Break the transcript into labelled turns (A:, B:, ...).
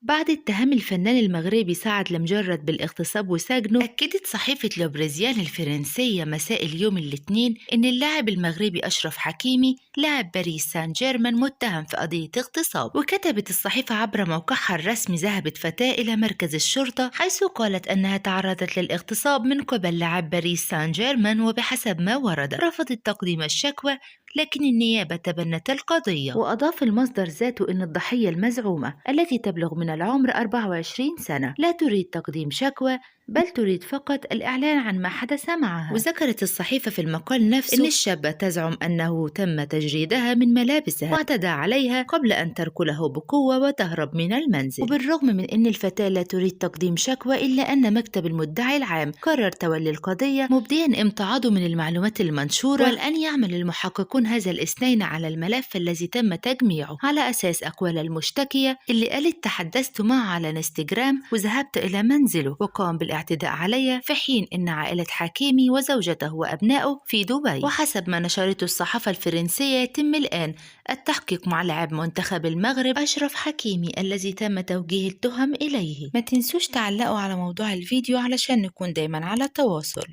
A: بعد اتهام الفنان المغربي سعد المجرد بالاغتصاب وسجنه، أكدت صحيفة لوبريزيان الفرنسية مساء اليوم الاثنين إن اللاعب المغربي أشرف حكيمي لاعب باريس سان جيرمان متهم في قضية اغتصاب. وكتبت الصحيفة عبر موقعها الرسمي: ذهبت فتاة إلى مركز الشرطة حيث قالت أنها تعرضت للاغتصاب من قبل لاعب باريس سان جيرمان، وبحسب ما ورد رفضت تقديم الشكوى، لكن النيابة تبنت القضية. وأضاف المصدر ذاته أن الضحية المزعومة التي تبلغ من العمر 24 سنة لا تريد تقديم شكوى، بل تريد فقط الإعلان عن ما حدث معها. وذكرت الصحيفة في المقال نفسه أن الشابة تزعم أنه تم تجريدها من ملابسها واعتدى عليها قبل أن تركله بقوة وتهرب من المنزل. وبالرغم من أن الفتاة لا تريد تقديم شكوى، إلا أن مكتب المدعي العام قرر تولي القضية، مبديا امتعاضه من المعلومات المنشورة. والآن يعمل المحققون هذا الاثنين على الملف الذي تم تجميعه على أساس أقوال المشتكية اللي قالت: تحدثت معه على انستجرام وذهبت إلى منزله وقام بالاعتداء علي، في حين أن عائلة حكيمي وزوجته وأبنائه في دبي. وحسب ما نشرته الصحافة الفرنسية، يتم الآن التحقيق مع لاعب منتخب المغرب أشرف حكيمي الذي تم توجيه التهم إليه. ما تنسوش تعلقوا على موضوع الفيديو علشان نكون دايما على تواصل.